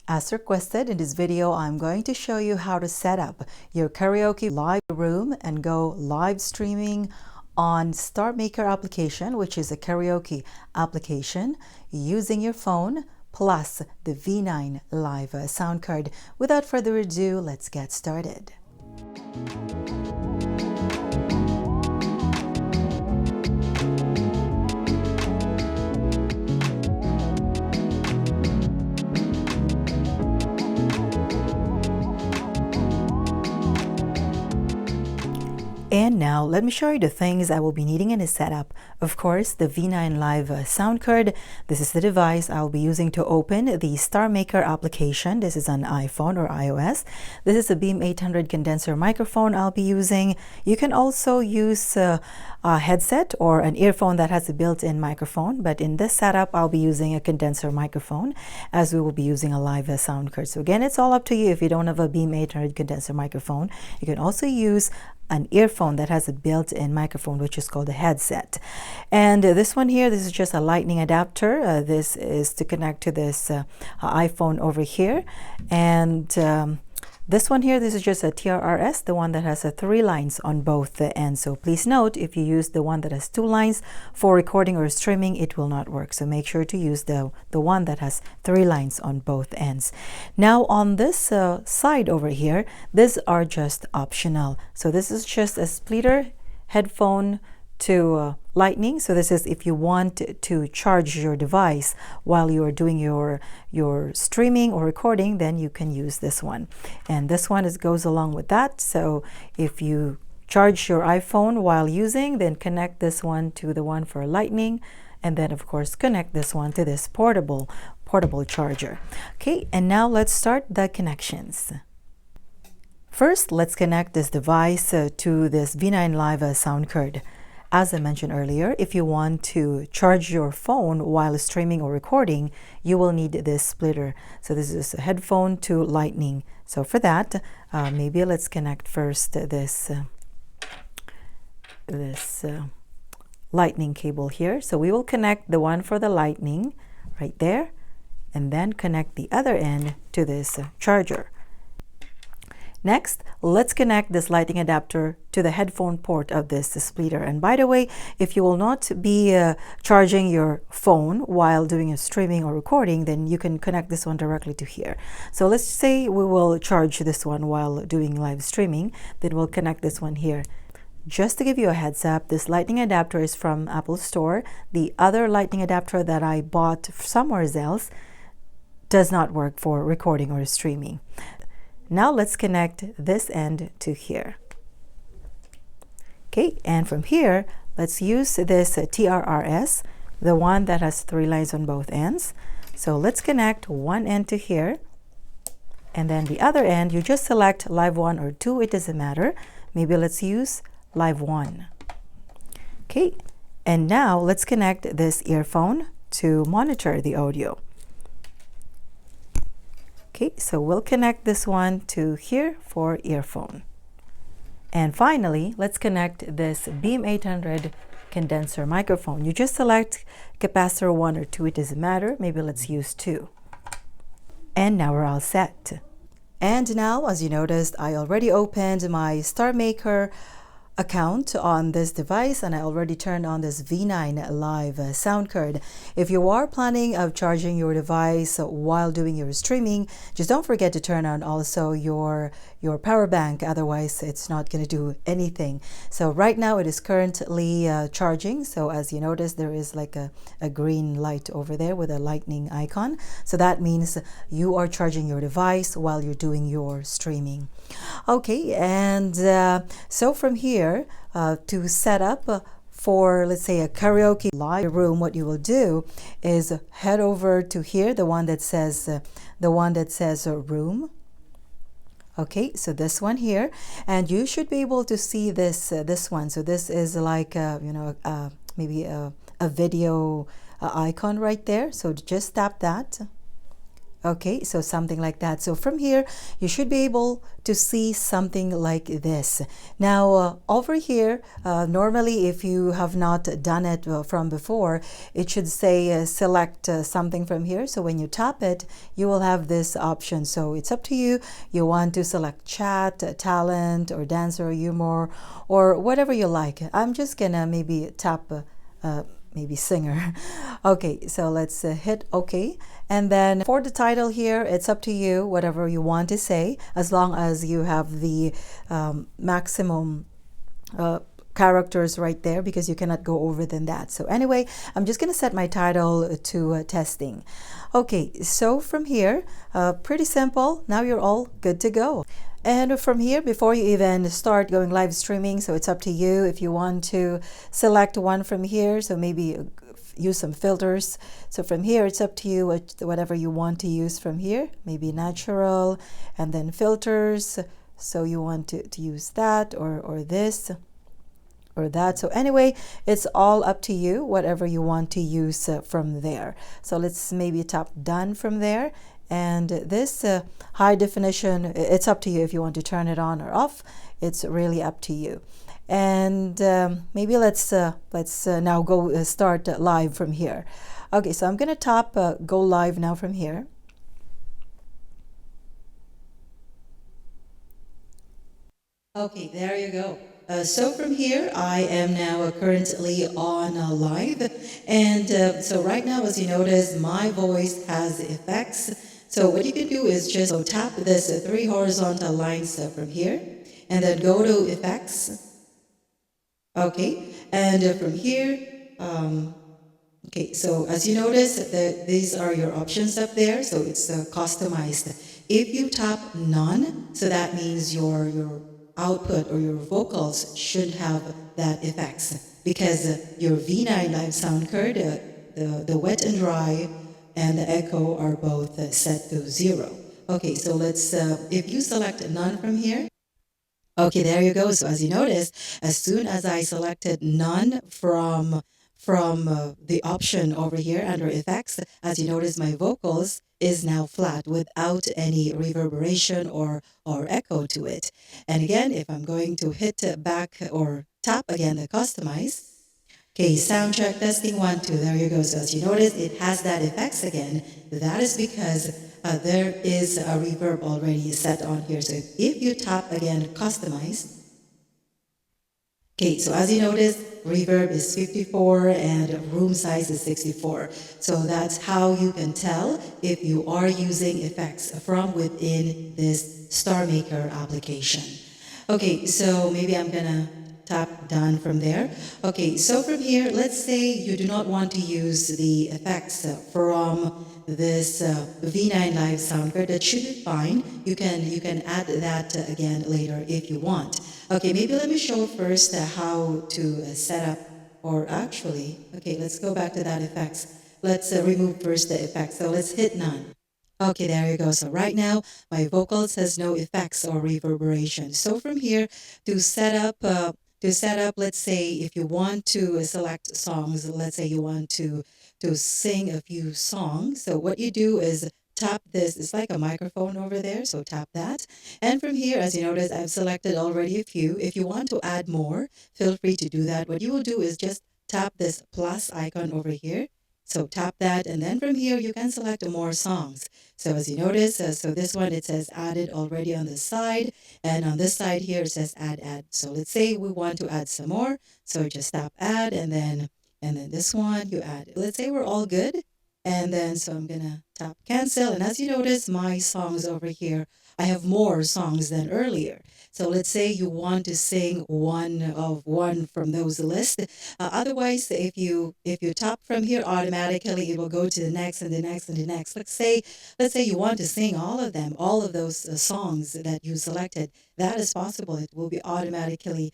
As requested, in this video, I'm going to show you how to set up your karaoke live room and go live streaming on Starmaker application, which is a karaoke application, using your phone plus the V9 live sound card. Without further ado, let's get started. And now let me show you the things I will be needing in this setup. Of course, the V9 Live sound card. This is the device I'll be using to open the Starmaker application. This is an iPhone or iOS. This is a Beam 800 condenser microphone I'll be using. You can also use a headset or an earphone that has a built-in microphone, but in this setup I'll be using a condenser microphone as we will be using a live sound card. So again, it's all up to you. If you don't have a Beam 800 condenser microphone, you can also use an earphone that has a built-in microphone, which is called a headset. And this one here, this is just a lightning adapter. This is to connect to this iPhone over here. And this one here, this is just a TRRS, the one that has 3 lines on both ends. So please note, if you use the one that has 2 lines for recording or streaming, it will not work. So make sure to use the one that has 3 lines on both ends. Now on this side over here, these are just optional. So this is just a splitter headphone to lightning. So this is if you want to charge your device while you are doing your streaming or recording, then you can use this one. And this one goes along with that. So if you charge your iPhone while using, then connect this one to the one for lightning, and then of course connect this one to this portable charger. Okay, and now let's start the connections. First, let's connect this device to this V9 Live sound card. As I mentioned earlier, if you want to charge your phone while streaming or recording, you will need this splitter. So this is a headphone to lightning. So for that, maybe let's connect first this lightning cable here. So we will connect the one for the lightning right there, and then connect the other end to this charger. Next, let's connect this lightning adapter to the headphone port of this splitter. And by the way, if you will not be charging your phone while doing a streaming or recording, then you can connect this one directly to here. So let's say we will charge this one while doing live streaming, then we'll connect this one here. Just to give you a heads up, this lightning adapter is from Apple Store. The other lightning adapter that I bought somewhere else does not work for recording or streaming. Now let's connect this end to here. Okay, and from here, let's use this TRRS, the one that has 3 lines on both ends. So let's connect one end to here, and then the other end, you just select Live 1 or 2, it doesn't matter. Maybe let's use Live 1. Okay, and now let's connect this earphone to monitor the audio. Okay, so we'll connect this one to here for earphone. And finally, let's connect this Beam 800 condenser microphone. You just select capacitor 1 or 2, it doesn't matter. Maybe let's use 2. And now we're all set. And now, as you noticed, I already opened my Starmaker account on this device, and I already turned on this V9 Live sound card. If you are planning of charging your device while doing your streaming, just don't forget to turn on also your power bank, otherwise it's not going to do anything. So right now it is currently charging. So as you notice, there is like a green light over there with a lightning icon. So that means you are charging your device while you're doing your streaming. Okay, and so from here, to set up for, let's say, a karaoke live room, what you will do is head over to here, the one that says room. Okay, so this one here, and you should be able to see this one. So this is like maybe a video icon right there. So just tap that. Okay, so something like that. So from here, you should be able to see something like this. Now, over here, normally if you have not done it from before, it should say select something from here. So when you tap it, you will have this option. So it's up to you. You want to select chat, talent, or dancer, or humor, or whatever you like. I'm just gonna maybe tap maybe singer. Okay, so let's hit OK. And then for the title here, it's up to you, whatever you want to say, as long as you have the maximum characters right there, because you cannot go over than that. So anyway, I'm just going to set my title to testing. Okay, so from here, pretty simple. Now you're all good to go. And from here, before you even start going live streaming, so it's up to you if you want to select one from here. So maybe use some filters. So from here, it's up to you, whatever you want to use from here. Maybe natural, and then filters. So you want to use that or this or that. So anyway, it's all up to you, whatever you want to use from there. So let's maybe tap done from there. And this high definition, it's up to you if you want to turn it on or off. It's really up to you. And maybe let's now go start live from here. Okay, so I'm gonna tap go live now from here. Okay, there you go. So from here, I am now currently on live. And so right now, as you notice, my voice has effects. So what you can do is just tap this 3 horizontal lines from here, and then go to effects. Okay, and from here, okay, so as you notice, these are your options up there. So it's customized. If you tap none, so that means your output or your vocals should have that effects, because your V9 live sound card, the wet and dry and the echo are both set to 0. Okay, so let's, if you select none from here, okay, there you go. So as you notice, as soon as I selected none from the option over here under effects, as you notice, my vocals is now flat without any reverberation or echo to it. And again, if I'm going to hit back or tap again the customize, okay, sound check testing 1 2, there you go. So as you notice, it has that effects again. That is because there is a reverb already set on here. So if you tap again customize, okay, so as you notice, reverb is 54 and room size is 64. So that's how you can tell if you are using effects from within this Starmaker application. Okay, so maybe I'm gonna tap done from there. Okay, so from here, let's say you do not want to use the effects from this V9 Live sound card. That should be fine. You can add that again later if you want. Okay, maybe let me show first how to set up, or actually, okay, let's go back to that effects. Let's remove first the effects. So let's hit none. Okay, there you go. So right now, my vocals has no effects or reverberation. So from here, to set up, let's say if you want to select songs, let's say you want to sing a few songs. So what you do is tap this. It's like a microphone over there. So tap that. And from here, as you notice, I've selected already a few. If you want to add more, feel free to do that. What you will do is just tap this plus icon over here. So tap that, and then from here you can select more songs. So as you notice, so this one, it says added already on the side, and on this side here it says add. So let's say we want to add some more, so just tap add, and then this one you add. Let's say we're all good, and then so I'm gonna tap cancel, and as you notice, my songs over here, I have more songs than earlier. So let's say you want to sing one from those lists. Otherwise, if you tap from here, automatically it will go to the next and the next and the next. Let's say you want to sing all of them, all of those songs that you selected. That is possible. It will be automatically.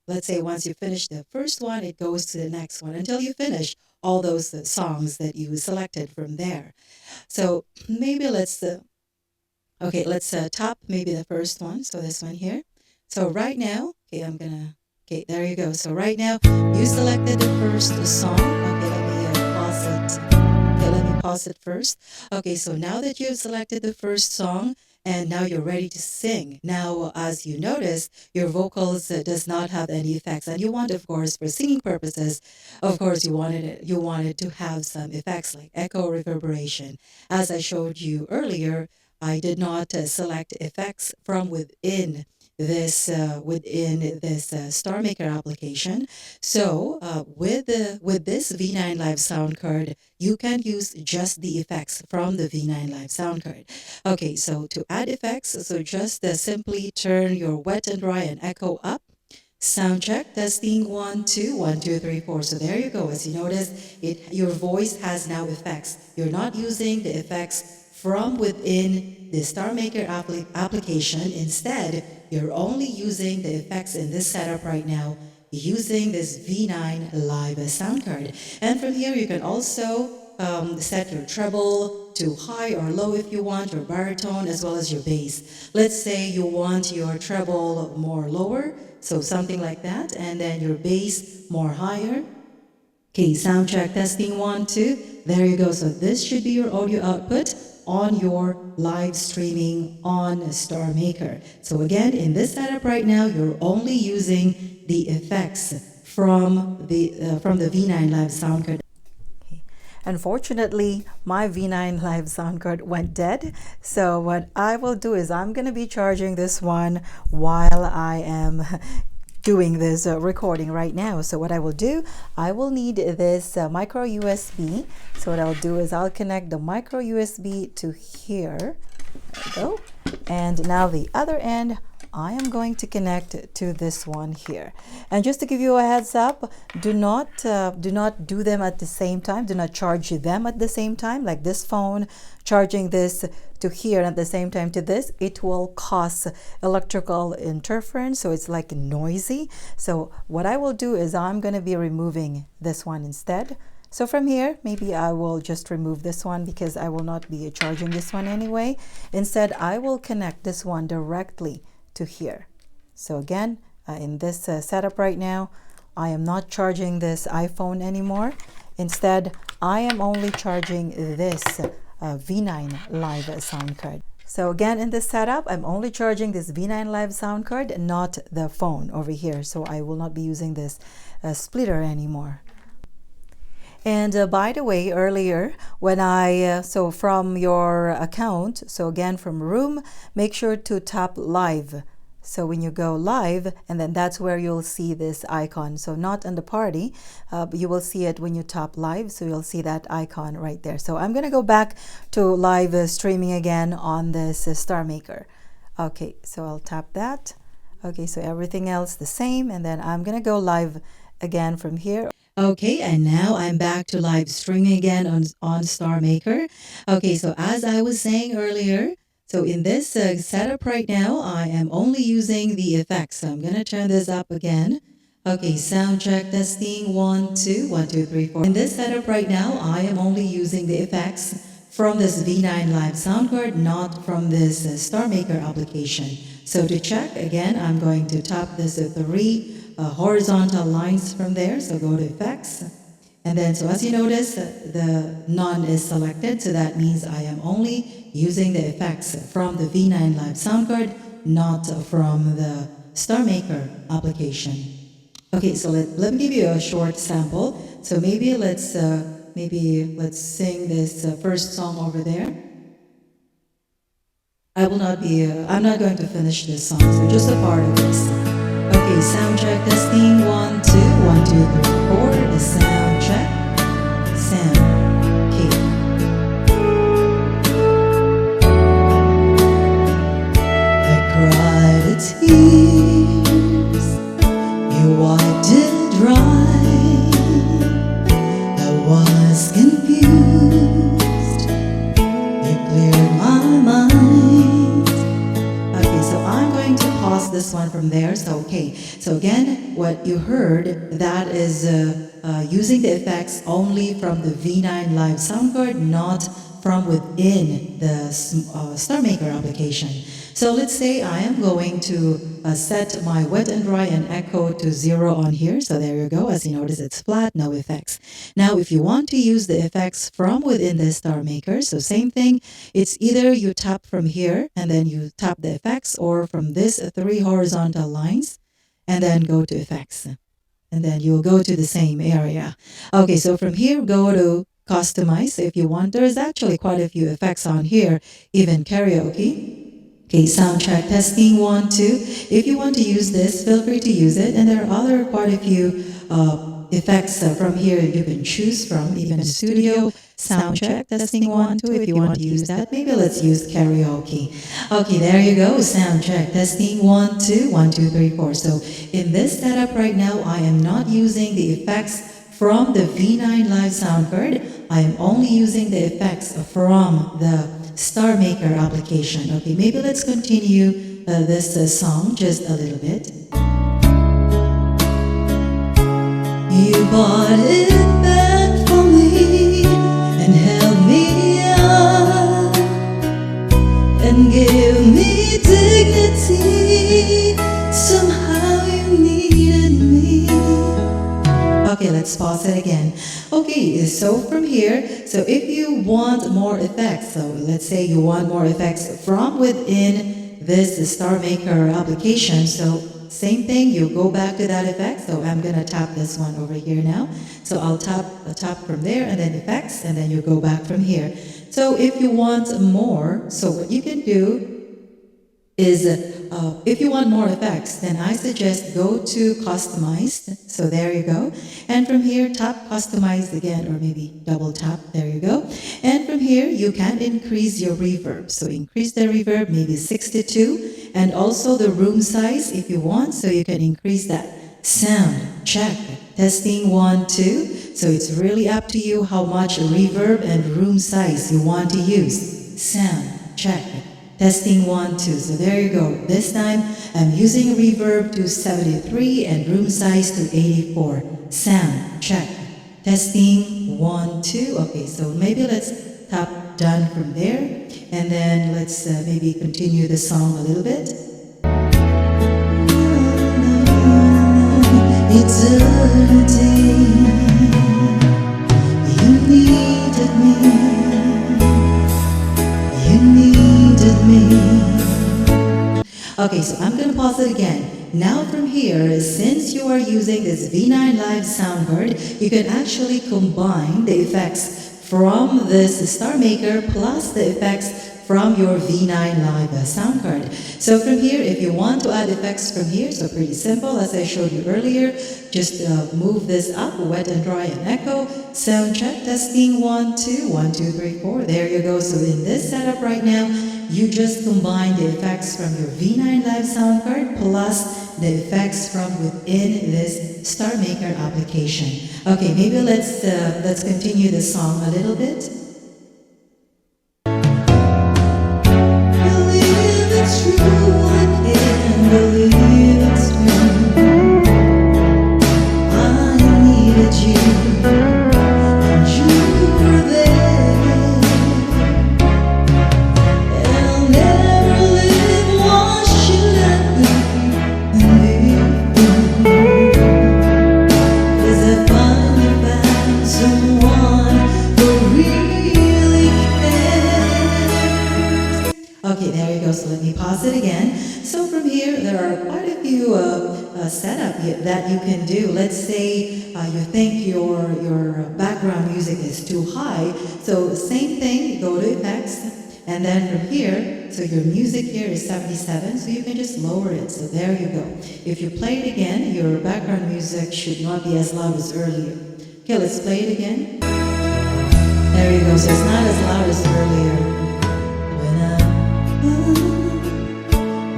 Let's say once you finish the first one, it goes to the next one until you finish all those songs that you selected from there. So maybe let's. Okay, let's tap maybe the first one. So this one here. So right now, okay, okay, there you go. So right now, you selected the first song. Okay, let me pause it. Okay, let me pause it first. Okay, so now that you've selected the first song, and now you're ready to sing. Now, as you notice, your vocals does not have any effects, and you want, of course, for singing purposes, of course, you wanted to have some effects like echo, reverberation. As I showed you earlier, I did not select effects from within this Starmaker application. So with this V9 Live sound card, you can use just the effects from the V9 Live sound card. Okay, so to add effects, so just simply turn your wet and dry and echo up. Sound check, testing 1 2 1 2 3 4. So there you go. As you notice, your voice has now effects. You're not using the effects from within the Starmaker application. Instead, you're only using the effects in this setup right now using this V9 Live sound card. And from here, you can also set your treble to high or low if you want, your baritone as well as your bass. Let's say you want your treble more lower, so something like that, and then your bass more higher. Okay, sound check, testing 1 2. There you go. So this should be your audio output on your live streaming on Starmaker. So again, in this setup right now, you're only using the effects from the V9 Live sound card. Unfortunately, my V9 Live sound card went dead. So what I will do is I'm going to be charging this one while I am doing this recording right now. So what I will do, I will need this micro USB. So what I'll do is I'll connect the micro USB to here. There we go. And now the other end, I am going to connect to this one here. And just to give you a heads up, do not do them at the same time. Do not charge them at the same time. Like this phone, charging this to here and at the same time to this, it will cause electrical interference. So it's like noisy. So what I will do is I'm going to be removing this one instead. So from here, maybe I will just remove this one because I will not be charging this one anyway. Instead, I will connect this one directly to here. So again, in this setup right now, I am not charging this iPhone anymore. Instead, I am only charging this V9 Live sound card. So again, in this setup, I'm only charging this V9 Live sound card, not the phone over here. So I will not be using this splitter anymore. And by the way, earlier when so from your account, so again from room, make sure to tap live. So when you go live, and then that's where you'll see this icon. So not in the party, but you will see it when you tap live. So you'll see that icon right there. So I'm going to go back to live streaming again on this Starmaker. Okay, so I'll tap that. Okay, so everything else the same. And then I'm going to go live again from here. Okay, and now I'm back to live streaming again on Starmaker. Okay, so as I was saying earlier, so in this setup right now, I am only using the effects. So I'm going to turn this up again. Okay, sound check, testing 1 2 1 2 3 4. In this setup right now, I am only using the effects from this V9 Live sound card, not from this Starmaker application. So to check, again, I'm going to tap this 3 horizontal lines from there. So go to effects, and then so as you notice, the none is selected, so that means I am only using the effects from the V9 Live sound card, not from the Starmaker application. Okay, so let me give you a short sample. So maybe let's sing this first song over there. I'm not going to finish this song, so just a part of this. Okay, sound check, testing 1 2 1 2 3 4. The sound check. Sound. Okay. I cried a tears, you wiped it dry. I was confused, you cleared my mind. Okay, so I'm going to pause this one from there. So okay, so again, what you heard, that is using the effects only from the V9 Live sound card, not from within the Starmaker application. So let's say I am going to set my wet and dry and echo to 0 on here. So there you go. As you notice, it's flat, no effects. Now, if you want to use the effects from within the Starmaker, so same thing. It's either you tap from here and then you tap the effects, or from this 3 horizontal lines and then go to effects. And then you'll go to the same area. Okay, so from here, go to customize if you want. There's actually quite a few effects on here, even karaoke. Okay, sound check, testing, 1, 2. If you want to use this, feel free to use it. And there are quite a few effects from here you can choose from, even studio, sound check, testing, 1, 2. If you want to use that, maybe let's use karaoke. Okay, there you go, sound check, testing, 1, 2, 1, 2, 3, 4. So in this setup right now, I am not using the effects from the V9 Live sound card. I am only using the effects from the Starmaker application. Okay, maybe let's continue this song just a little bit. You bought it back for me and held me up and gave me dignity. Somehow you needed me. Okay, let's pause it again. Okay, so from here, so if you want more effects, so let's say you want more effects from within this Starmaker application, so same thing, you go back to that effect. So I'm gonna tap this one over here now. So I'll tap from there and then effects, and then you go back from here. So if you want more, so what you can do is if you want more effects, then I suggest go to customized. So there you go. And from here, tap customized again, or maybe double tap. There you go. And from here, you can increase your reverb. So increase the reverb, maybe 62. And also the room size if you want. So you can increase that. Sound, check, testing, 1, 2. So it's really up to you how much reverb and room size you want to use. Sound, check. Testing, 1, 2. So there you go. This time I'm using reverb to 73 and room size to 84. Sound check. Testing, 1, 2. Okay, so maybe let's tap done from there, and then let's maybe continue the song a little bit. Eternity, you needed me. Okay, so I'm going to pause it again. Now from here, since you are using this V9 Live sound card, you can actually combine the effects from this Starmaker plus the effects from your V9 Live sound card. So from here, if you want to add effects from here, so pretty simple, as I showed you earlier, just move this up, wet and dry and echo, sound check, testing, 1, 2, 1, 2, 3, 4, there you go. So in this setup right now, you just combine the effects from your V9 Live sound card plus the effects from within this Starmaker application. Okay, maybe let's continue the song a little bit. Okay, there you go. So let me pause it again. So from here, there are quite a few setup that you can do. Let's say you think your background music is too high. So same thing, go to effects, and then from here, so your music here is 77, so you can just lower it. So there you go. If you play it again, your background music should not be as loud as earlier. Okay, let's play it again. There you go. So it's not as loud as earlier.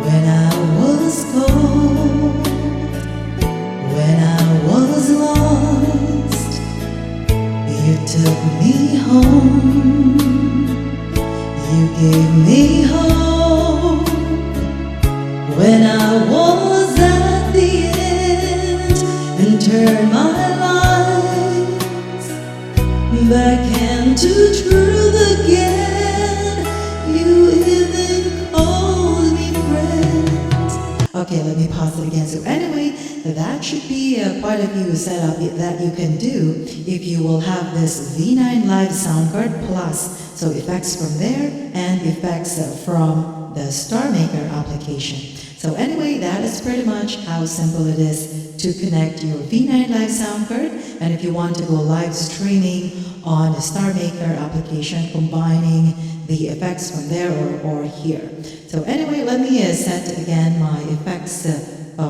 When I was cold, when I was lost, you took me home, you gave me hope. When I was at the end and turned my life back into truth again. Okay, let me pause it again. So anyway, that should be quite a few setup that you can do if you will have this V9 Live sound card plus. So effects from there and effects from the Starmaker application. So anyway, that is pretty much how simple it is to connect your V9 Live sound card. And if you want to go live streaming on the Starmaker application, combining the effects from there or here. So anyway, let me set again my effects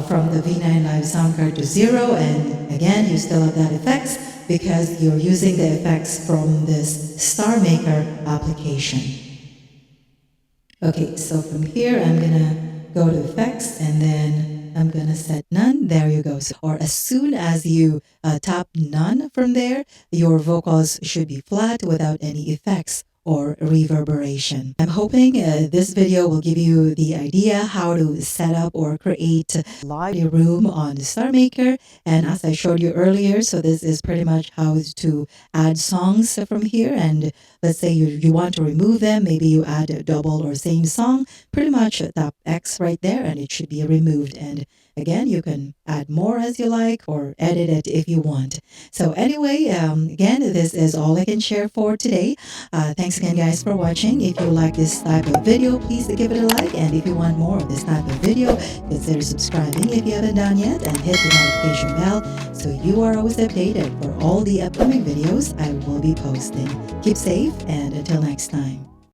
from the V9 Live sound card to 0, and again you still have that effects because you're using the effects from this Starmaker application. Okay, so from here I'm gonna go to effects and then I'm gonna set none. There you go. So, or as soon as you tap none from there, your vocals should be flat without any effects or reverberation. I'm hoping this video will give you the idea how to set up or create live room on Starmaker. And as I showed you earlier, so this is pretty much how to add songs from here. And let's say you want to remove them, maybe you add a double or same song, pretty much tap X right there and it should be removed. And again, you can add more as you like or edit it if you want. So anyway, again, this is all I can share for today. Thanks again, guys, for watching. If you like this type of video, please give it a like. And if you want more of this type of video, consider subscribing if you haven't done yet and hit the notification bell so you are always updated for all the upcoming videos I will be posting. Keep safe and until next time.